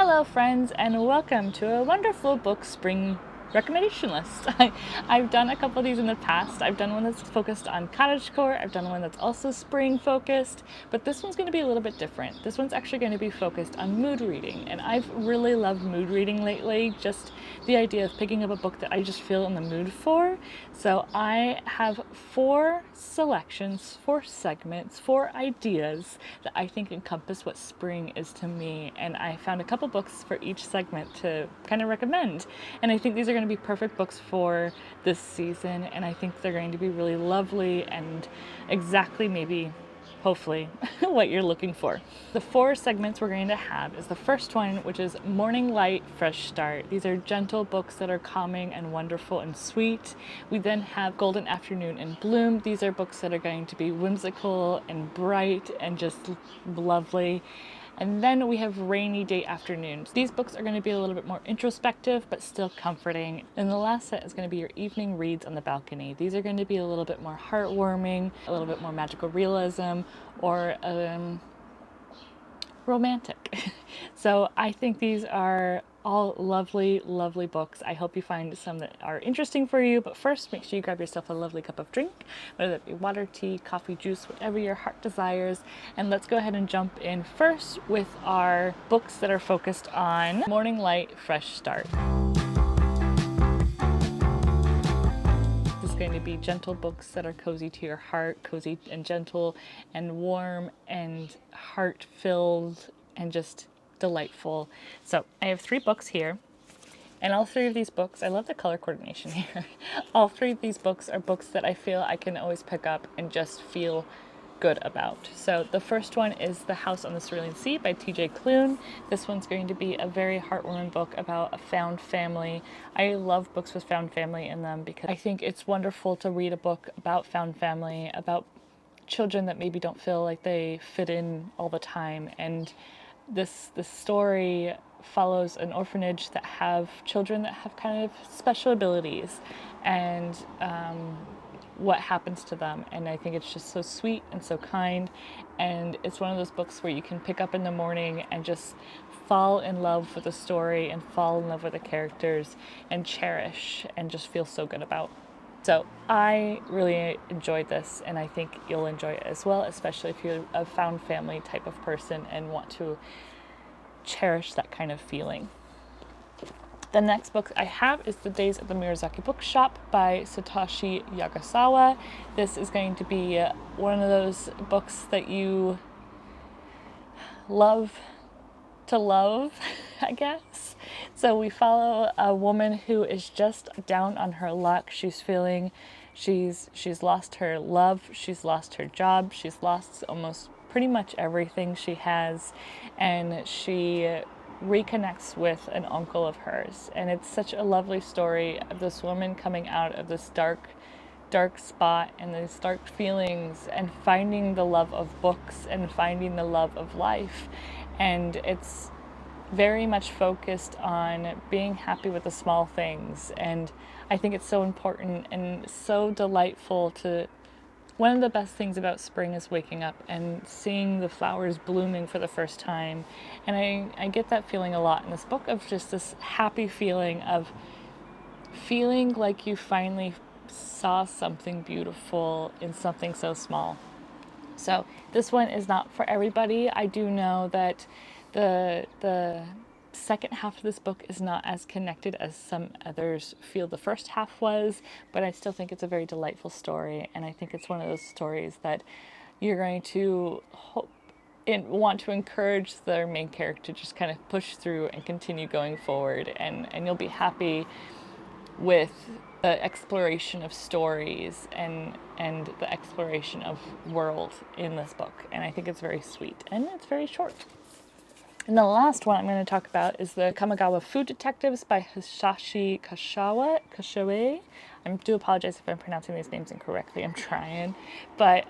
Hello friends, and welcome to a wonderful book spring recommendation list. I've done a couple of these in the past. I've done one that's focused on cottagecore. I've done one that's also spring focused, but this one's going to be a little bit different. This one's actually going to be focused on mood reading, and I've really loved mood reading lately, just the idea of picking up a book that I just feel in the mood for. So I have 4 selections, 4 segments, 4 ideas that I think encompass what spring is to me, and I found a couple books for each segment to kind of recommend. And I think these are going to be perfect books for this season, and I think they're going to be really lovely and exactly maybe hopefully what you're looking for. The 4 segments we're going to have is the first one, which is Morning Light, Fresh Start. These are gentle books that are calming and wonderful and sweet. We then have Golden Afternoon and Bloom. These are books that are going to be whimsical and bright and just lovely. And then we have Rainy Day Afternoons. These books are going to be a little bit more introspective, but still comforting. And the last set is going to be your evening reads on the balcony. These are going to be a little bit more heartwarming, a little bit more magical realism, or romantic. So I think these are all lovely, lovely books. I hope you find some that are interesting for you, but first make sure you grab yourself a lovely cup of drink, whether that be water, tea, coffee, juice, whatever your heart desires, and let's go ahead and jump in first with our books that are focused on Morning Light, Fresh Start. This is going to be gentle books that are cozy to your heart, cozy and gentle and warm and heart-filled and just delightful. So I have 3 books here, and all 3 of these books, I love the color coordination here. All 3 of these books are books that I feel I can always pick up and just feel good about. So the first one is The House on the Cerulean Sea by T.J. Klune. This one's going to be a very heartwarming book about a found family. I love books with found family in them because I think it's wonderful to read a book about found family, about children that maybe don't feel like they fit in all the time. And this story follows an orphanage that have children that have kind of special abilities, and what happens to them. And I think it's just so sweet and so kind, and it's one of those books where you can pick up in the morning and just fall in love with the story and fall in love with the characters and cherish and just feel so good about. So I really enjoyed this, and I think you'll enjoy it as well, especially if you're a found family type of person and want to cherish that kind of feeling. The next book I have is The Days at the Miyazaki Bookshop by Satoshi Yagasawa. This is going to be one of those books that you love to love, I guess. So we follow a woman who is just down on her luck. She's feeling she's lost her love, she's lost her job, she's lost almost pretty much everything she has, and she reconnects with an uncle of hers. And it's such a lovely story of this woman coming out of this dark spot and these dark feelings and finding the love of books and finding the love of life. And it's very much focused on being happy with the small things. And I think it's so important and so delightful to... One of the best things about spring is waking up and seeing the flowers blooming for the first time. And I get that feeling a lot in this book, of just this happy feeling of feeling like you finally saw something beautiful in something so small. So this one is not for everybody. I do know that the second half of this book is not as connected as some others feel the first half was, but I still think it's a very delightful story, and I think it's one of those stories that you're going to hope and want to encourage their main character to just kind of push through and continue going forward, and you'll be happy with the exploration of stories and the exploration of world in this book. And I think it's very sweet, and it's very short. And the last one I'm going to talk about is the Kamigawa Food Detectives by Hisashi Kashawe. I do apologize if I'm pronouncing these names incorrectly. I'm trying. But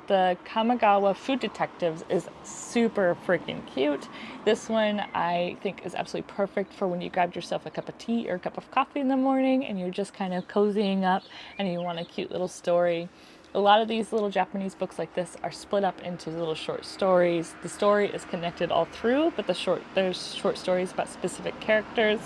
the Kamigawa Food Detectives is super freaking cute. This one I think is absolutely perfect for when you grabbed yourself a cup of tea or a cup of coffee in the morning and you're just kind of cozying up and you want a cute little story. A lot of these little Japanese books like this are split up into little short stories. The story is connected all through, but there's short stories about specific characters.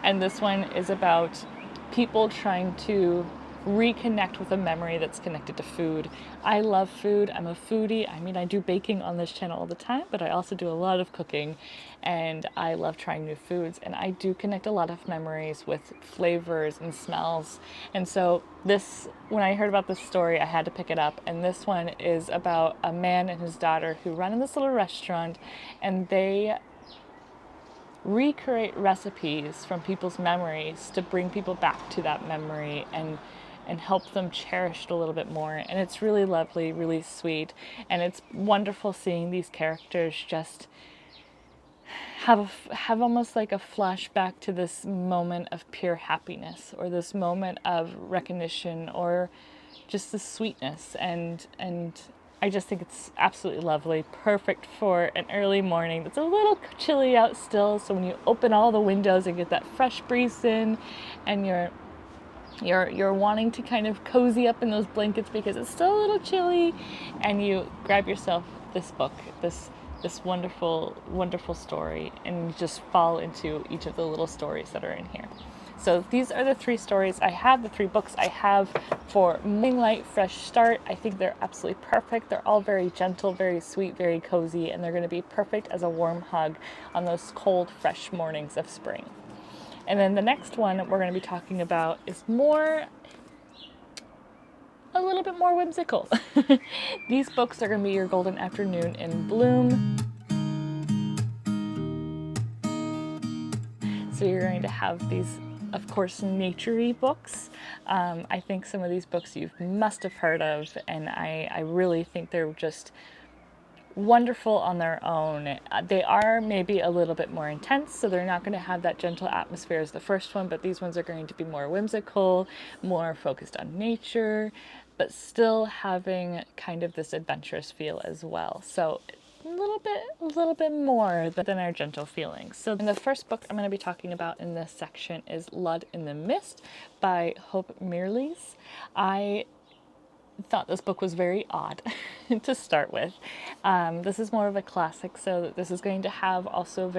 And this one is about people trying to reconnect with a memory that's connected to food. I love food. I'm a foodie. I mean, I do baking on this channel all the time, but I also do a lot of cooking, and I love trying new foods, and I do connect a lot of memories with flavors and smells. And so when I heard about this story, I had to pick it up, and this one is about a man and his daughter who run in this little restaurant, and they recreate recipes from people's memories to bring people back to that memory and help them cherish it a little bit more. And it's really lovely, really sweet, and it's wonderful seeing these characters just have almost like a flashback to this moment of pure happiness, or this moment of recognition, or just the sweetness, and I just think it's absolutely lovely, perfect for an early morning. It's a little chilly out still, so when you open all the windows and get that fresh breeze in, and you're wanting to kind of cozy up in those blankets because it's still a little chilly, and you grab yourself this book, this wonderful, wonderful story, and you just fall into each of the little stories that are in here. So these are the three stories I have, the three books I have for Morning Light Fresh Start. I think they're absolutely perfect. They're all very gentle, very sweet, very cozy, and they're going to be perfect as a warm hug on those cold, fresh mornings of spring. And then the next one we're going to be talking about is a little bit more whimsical. These books are going to be your Golden Afternoon in Bloom. So you're going to have these, of course, nature-y books. I think some of these books you must have heard of, and I really think they're just wonderful on their own. They are maybe a little bit more intense, so they're not going to have that gentle atmosphere as the first one, but these ones are going to be more whimsical, more focused on nature, but still having kind of this adventurous feel as well. So a little bit more than our gentle feelings. So in the first book I'm going to be talking about in this section is Blood in the Mist by Hope Mirrlees. I thought this book was very odd to start with. This is more of a classic, so this is going to have also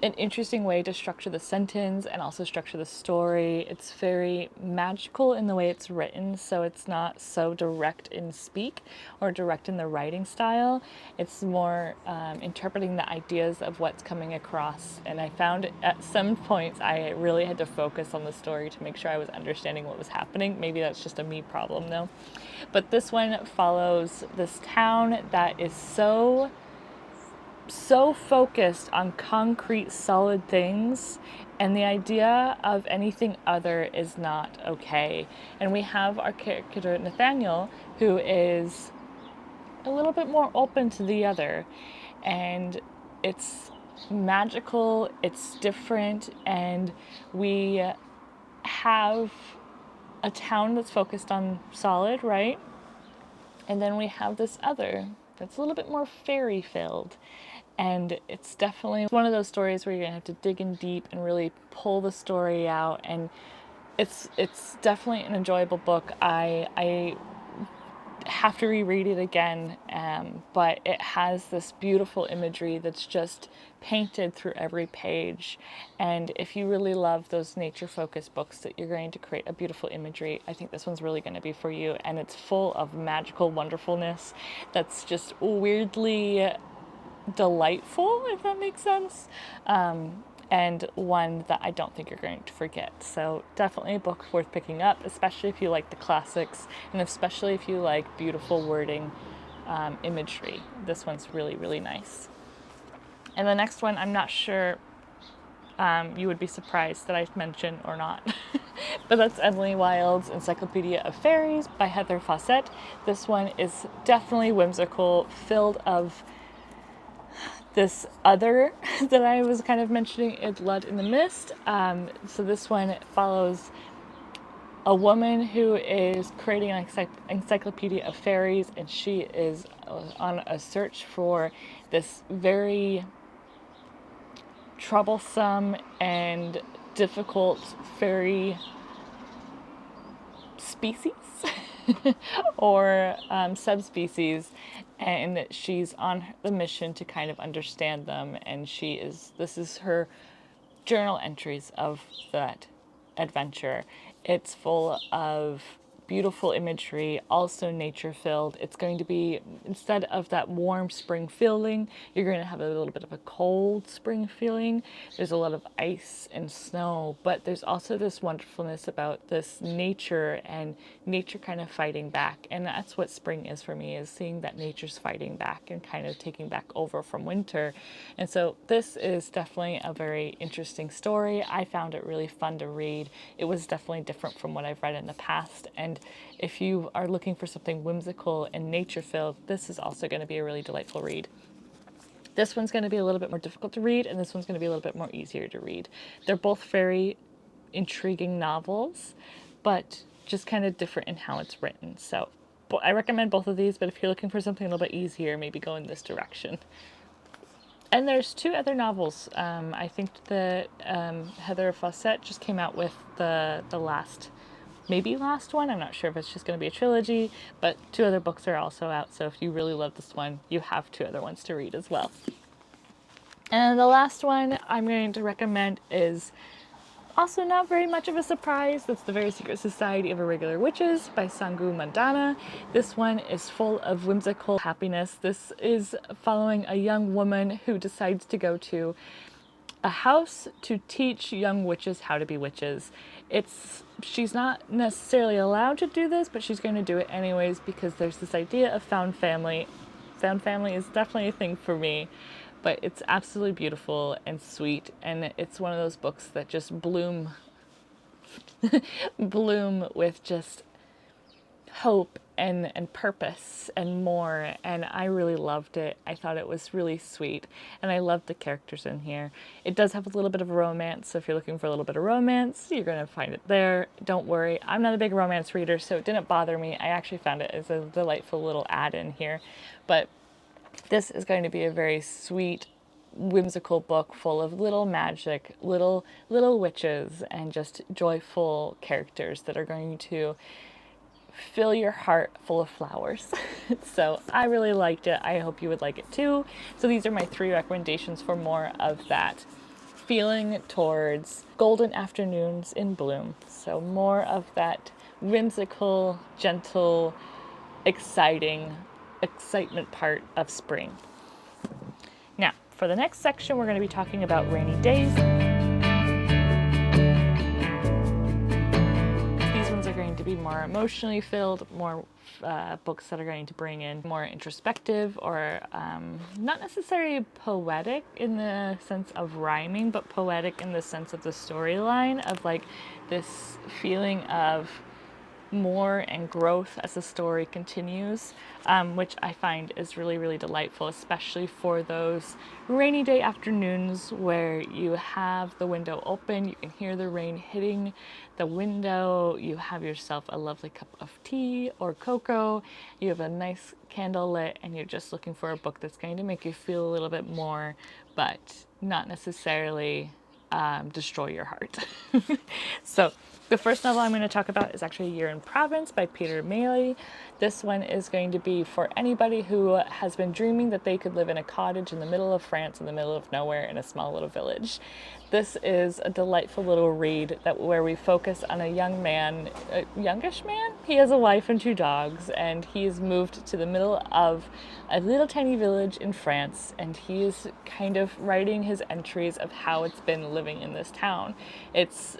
an interesting way to structure the sentence and also structure the story. It's very magical in the way it's written, so it's not so direct in speak or direct in the writing style. It's more interpreting the ideas of what's coming across, and I found at some points I really had to focus on the story to make sure I was understanding what was happening. Maybe that's just a me problem though. But this one follows this town that is so focused on concrete, solid things, and the idea of anything other is not okay. And we have our character Nathaniel, who is a little bit more open to the other, and it's magical, it's different, and we have a town that's focused on solid, right? And then we have this other that's a little bit more fairy filled. And it's definitely one of those stories where you're gonna have to dig in deep and really pull the story out. And it's definitely an enjoyable book. I have to reread it again, but it has this beautiful imagery that's just painted through every page. And if you really love those nature-focused books that you're going to create a beautiful imagery, I think this one's really going to be for you. And it's full of magical wonderfulness that's just weirdly delightful, if that makes sense, and one that I don't think you're going to forget. So definitely a book worth picking up, especially if you like the classics, and especially if you like beautiful wording, imagery. This one's really, really nice. And the next one, I'm not sure you would be surprised that I mention or not, but that's Emily Wilde's Encyclopedia of Fairies by Heather Fawcett. This one is definitely whimsical, filled of this other that I was kind of mentioning in Blood in the Mist. So this one follows a woman who is creating an encyclopedia of fairies, and she is on a search for this very troublesome and difficult fairy species. or subspecies, and she's on the mission to kind of understand them. And this is her journal entries of that adventure. It's full of beautiful imagery, also nature filled. It's going to be, instead of that warm spring feeling, you're going to have a little bit of a cold spring feeling. There's a lot of ice and snow, but there's also this wonderfulness about this nature and nature kind of fighting back. And that's what spring is for me, is seeing that nature's fighting back and kind of taking back over from winter. And so this is definitely a very interesting story. I found it really fun to read. It was definitely different from what I've read in the past. And if you are looking for something whimsical and nature-filled, this is also going to be a really delightful read. This one's going to be a little bit more difficult to read, and this one's going to be a little bit more easier to read. They're both very intriguing novels, but just kind of different in how it's written. So I recommend both of these, but if you're looking for something a little bit easier, maybe go in this direction. And there's two other novels. I think that Heather Fawcett just came out with the last one. I'm not sure if it's just going to be a trilogy, but two other books are also out. So if you really love this one, you have two other ones to read as well. And the last one I'm going to recommend is also not very much of a surprise. That's The Very Secret Society of Irregular Witches by Sangu Mandana. This one is full of whimsical happiness. This is following a young woman who decides to go to a house to teach young witches how to be witches. She's not necessarily allowed to do this, but she's going to do it anyways because there's this idea of found family. Found family is definitely a thing for me, but it's absolutely beautiful and sweet, and it's one of those books that just bloom with just hope and purpose and more, and I really loved it. I thought it was really sweet, and I loved the characters in here. It does have a little bit of romance, so if you're looking for a little bit of romance, you're going to find it there. Don't worry, I'm not a big romance reader, so it didn't bother me. I actually found it as a delightful little add-in here, but this is going to be a very sweet, whimsical book full of little magic, little witches, and just joyful characters that are going to fill your heart full of flowers. So I really liked it. I hope you would like it too. So these are my 3 recommendations for more of that feeling towards golden afternoons in bloom. So more of that whimsical, gentle, excitement part of spring. Now, for the next section, we're going to be talking about rainy days. To be more emotionally filled, more books that are going to bring in more introspective or not necessarily poetic in the sense of rhyming, but poetic in the sense of the storyline of like this feeling of more and growth as the story continues, which I find is really, really delightful, especially for those rainy day afternoons where you have the window open, you can hear the rain hitting the window, you have yourself a lovely cup of tea or cocoa, you have a nice candle lit, and you're just looking for a book that's going to make you feel a little bit more, but not necessarily destroy your heart. So the first novel I'm going to talk about is actually A Year in Provence by Peter Mailly. This one is going to be for anybody who has been dreaming that they could live in a cottage in the middle of France, in the middle of nowhere, in a small little village. This is a delightful little read where we focus on a young man, a youngish man. He has a wife and 2 dogs, and he's moved to the middle of a little tiny village in France, and he is kind of writing his entries of how it's been living in this town. It's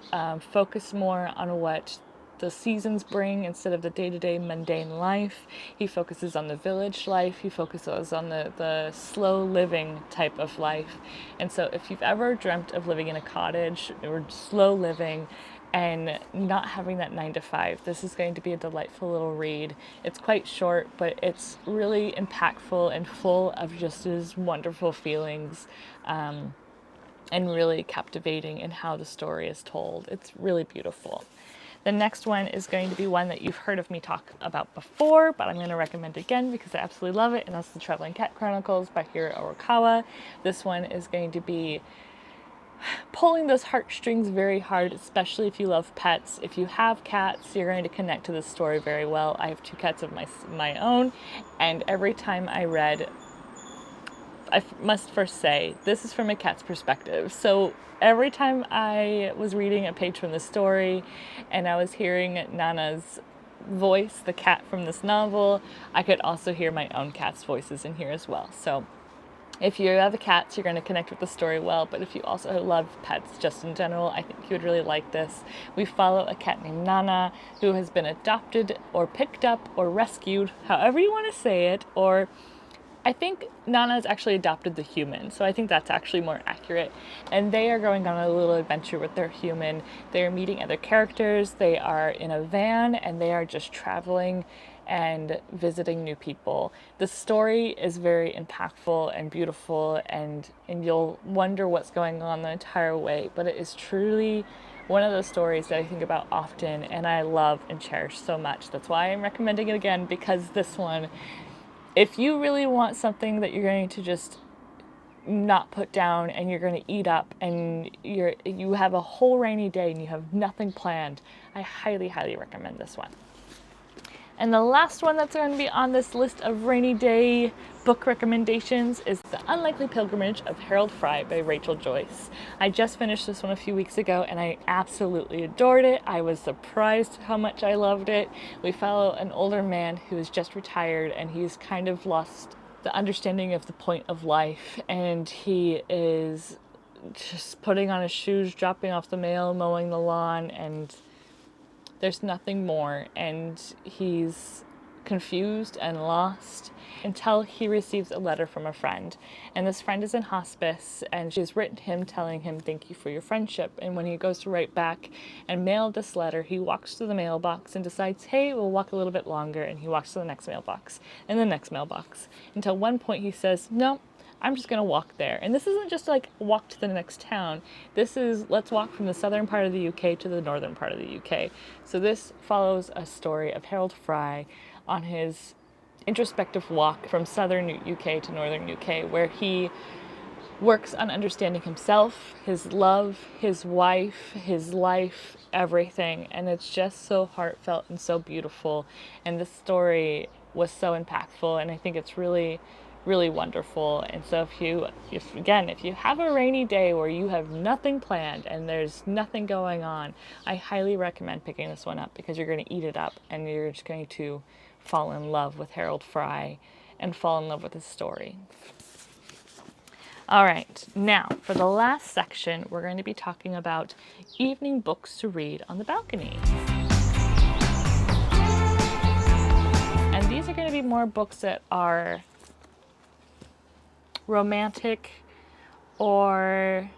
focused more on what the seasons bring instead of the day-to-day mundane life. He focuses on the village life. He focuses on the slow living type of life. And so if you've ever dreamt of living in a cottage or slow living and not having that 9 to 5, this is going to be a delightful little read. It's quite short, but it's really impactful and full of just these wonderful feelings, and really captivating in how the story is told. It's really beautiful. The next one is going to be one that you've heard of me talk about before, but I'm going to recommend again because I absolutely love it, and that's The Traveling Cat Chronicles by Hiro Arakawa. This one is going to be pulling those heartstrings very hard, especially if you love pets. If you have cats, you're going to connect to this story very well. I have 2 cats of my own, and every time I read, must first say, this is from a cat's perspective. So every time I was reading a page from the story and I was hearing Nana's voice, the cat from this novel, I could also hear my own cat's voices in here as well. So if you have a cat, you're going to connect with the story well, but if you also love pets just in general, I think you would really like this. We follow a cat named Nana who has been adopted or picked up or rescued, however you want to say it, or I think Nana has actually adopted the human, so I think that's actually more accurate. And they are going on a little adventure with their human. They are meeting other characters. They are in a van and they are just traveling and visiting new people. The story is very impactful and beautiful, and you'll wonder what's going on the entire way, but it is truly one of those stories that I think about often and I love and cherish so much. That's why I'm recommending it again, because this one, if you really want something that you're going to just not put down and you're going to eat up and you have a whole rainy day and you have nothing planned, I highly, highly recommend this one. And the last one that's going to be on this list of rainy day book recommendations is The Unlikely Pilgrimage of Harold Fry by Rachel Joyce. I just finished this one a few weeks ago and I absolutely adored it. I was surprised how much I loved it. We follow an older man who is just retired and he's kind of lost the understanding of the point of life, and he is just putting on his shoes, dropping off the mail, mowing the lawn, and there's nothing more, and he's confused and lost until he receives a letter from a friend. And this friend is in hospice, and she's written him telling him thank you for your friendship. And when he goes to write back and mail this letter, he walks to the mailbox and decides, hey, we'll walk a little bit longer. And he walks to the next mailbox and the next mailbox until one point he says, no, I'm just going to walk there. And this isn't just like walk to the next town. This is, let's walk from the southern part of the UK to the northern part of the UK. So this follows a story of Harold Fry on his introspective walk from southern UK to northern UK, where he works on understanding himself, his love, his wife, his life, everything. And it's just so heartfelt and so beautiful. And this story was so impactful, and I think it's really, really wonderful. And so if you have a rainy day where you have nothing planned and there's nothing going on, I highly recommend picking this one up, because you're going to eat it up and you're just going to fall in love with Harold Fry and fall in love with his story. All right, now for the last section, we're going to be talking about evening books to read on the balcony. And these are going to be more books that are romantic or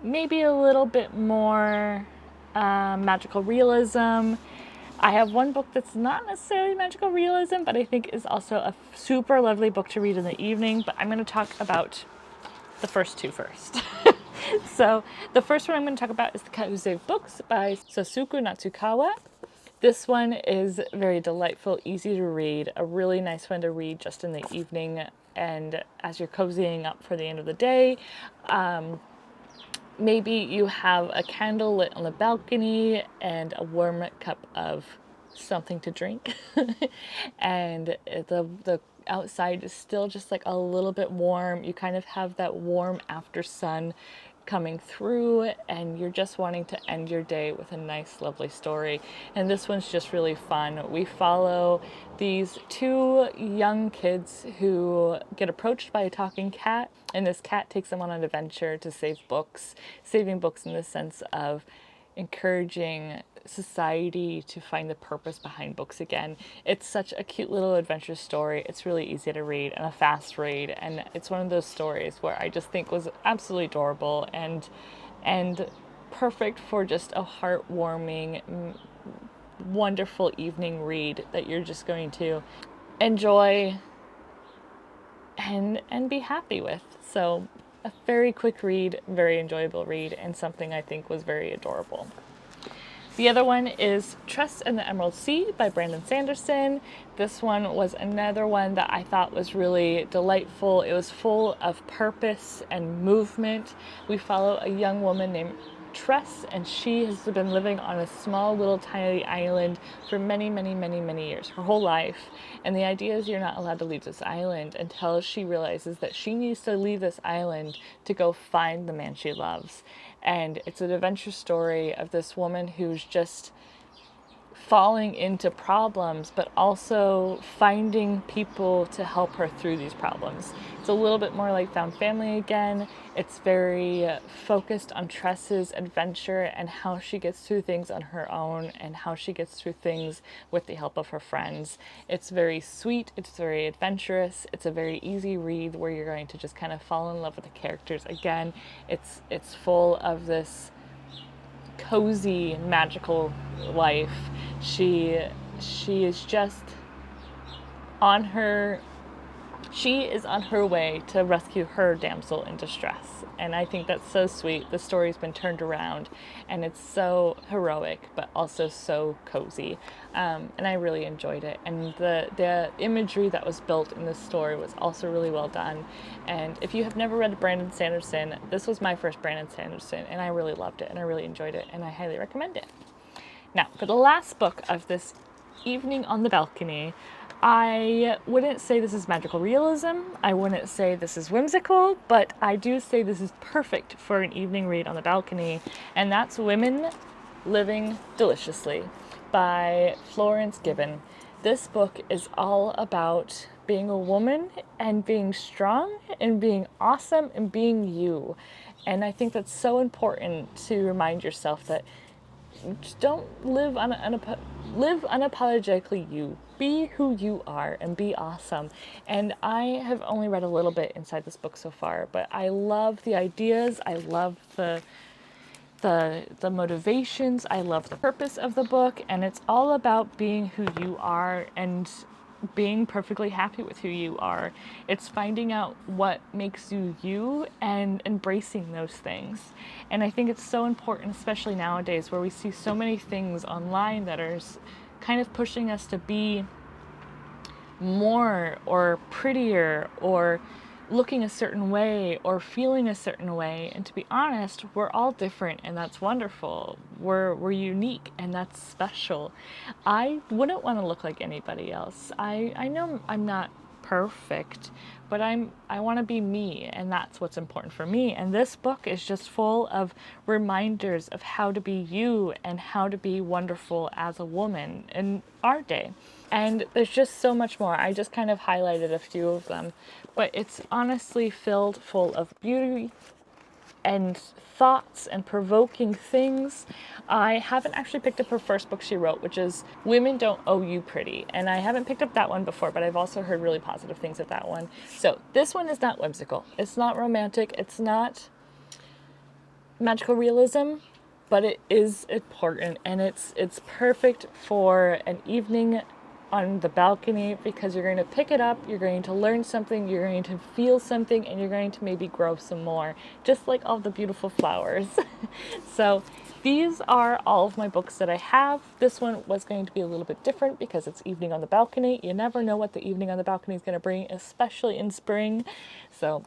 maybe a little bit more magical realism. I have one book that's not necessarily magical realism, but I think is also a super lovely book to read in the evening. But I'm going to talk about the first two first. So the first one I'm going to talk about is The Cat Who Saved Books by Sosuke Natsukawa. This one is very delightful, easy to read, a really nice one to read just in the evening and as you're cozying up for the end of the day. Maybe you have a candle lit on the balcony and a warm cup of something to drink and the outside is still just like a little bit warm. You kind of have that warm after sun coming through and you're just wanting to end your day with a nice, lovely story. And this one's just really fun. We follow these 2 young kids who get approached by a talking cat, and this cat takes them on an adventure to save books. Saving books in the sense of encouraging society to find the purpose behind books again. It's such a cute little adventure story. It's really easy to read and a fast read, and it's one of those stories where I just think was absolutely adorable and perfect for just a heartwarming, wonderful evening read that you're just going to enjoy and be happy with. So a very quick read, very enjoyable read, and something I think was very adorable. The other one is Trust in the Emerald Sea by Brandon Sanderson. This one was another one that I thought was really delightful. It was full of purpose and movement. We follow a young woman named Tress, and she has been living on a small little tiny island for many years, her whole life. And the idea is you're not allowed to leave this island until she realizes that she needs to leave this island to go find the man she loves. And it's an adventure story of this woman who's just falling into problems, but also finding people to help her through these problems. It's a little bit more like Found Family again. It's very focused on Tress's adventure and how she gets through things on her own and how she gets through things with the help of her friends. It's very sweet, it's very adventurous, it's a very easy read where you're going to just kind of fall in love with the characters. Again, it's full of this cozy, magical life. She is just on her she is on her way to rescue her damsel in distress. And I think that's so sweet. The story's been turned around and it's so heroic, but also so cozy. And I really enjoyed it. And the imagery that was built in this story was also really well done. And if you have never read Brandon Sanderson, this was my first Brandon Sanderson, and I really loved it and I really enjoyed it, and I highly recommend it. Now, for the last book of this evening on the balcony, I wouldn't say this is magical realism, I wouldn't say this is whimsical, but I do say this is perfect for an evening read on the balcony, and that's Women Living Deliciously by Florence Gibbon. This book is all about being a woman and being strong and being awesome and being you. And I think that's so important to remind yourself that just don't live live unapologetically you. Be who you are and be awesome. And I have only read a little bit inside this book so far, but I love the ideas. I love the motivations. I love the purpose of the book, and it's all about being who you are and being perfectly happy with who you are. It's finding out what makes you you and embracing those things. And I think it's so important, especially nowadays where we see so many things online that are kind of pushing us to be more or prettier or looking a certain way or feeling a certain way. And to be honest, we're all different, and that's wonderful. We're unique, and that's special. I wouldn't want to look like anybody else. I know I'm not perfect, but I want to be me, and that's what's important for me. And this book is just full of reminders of how to be you and how to be wonderful as a woman in our day. And there's just so much more. I just kind of highlighted a few of them, but it's honestly filled full of beauty and thoughts and provoking things. I haven't actually picked up her first book she wrote, which is Women Don't Owe You Pretty. And I haven't picked up that one before, but I've also heard really positive things of that one. So this one is not whimsical. It's not romantic. It's not magical realism, but it is important, and it's perfect for an evening on the balcony, because you're going to pick it up, you're going to learn something, you're going to feel something, and you're going to maybe grow some more, just like all the beautiful flowers. So these are all of my books that I have. This one was going to be a little bit different because it's evening on the balcony. You never know what the evening on the balcony is going to bring, especially in spring. So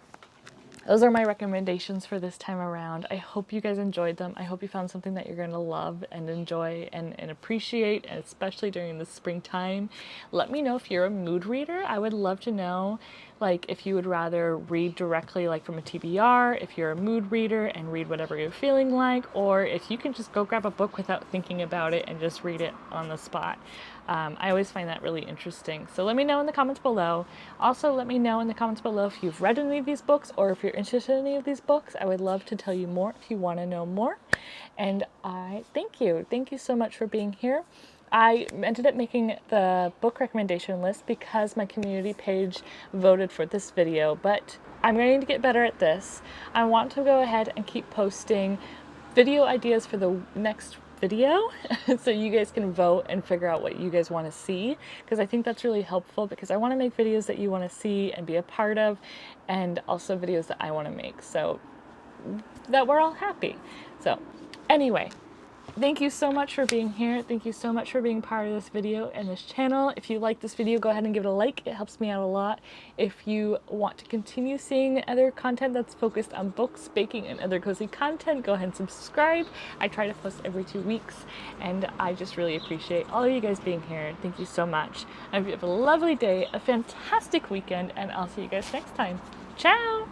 those are my recommendations for this time around. I hope you guys enjoyed them. I hope you found something that you're going to love and enjoy and appreciate, and especially during the springtime. Let me know if you're a mood reader. I would love to know, like, if you would rather read directly, like from a TBR, if you're a mood reader and read whatever you're feeling like, or if you can just go grab a book without thinking about it and just read it on the spot. I always find that really interesting. So let me know in the comments below. Also, let me know in the comments below if you've read any of these books or if you're interested in any of these books. I would love to tell you more if you want to know more. And I thank you. Thank you so much for being here. I ended up making the book recommendation list because my community page voted for this video, but I'm going to get better at this. I want to go ahead and keep posting video ideas for the next video so you guys can vote and figure out what you guys want to see, because I think that's really helpful, because I want to make videos that you want to see and be a part of, and also videos that I want to make, so that we're all happy. So anyway, Thank you so much for being here. Thank you so much for being part of this video and this channel. If you like this video, go ahead and give it a like. It helps me out a lot. If you want to continue seeing other content that's focused on books, baking, and other cozy content, go ahead and subscribe. I try to post every 2 weeks, and I just really appreciate all of you guys being here. Thank you so much. I hope you have a lovely day, a fantastic weekend, and I'll see you guys next time. Ciao!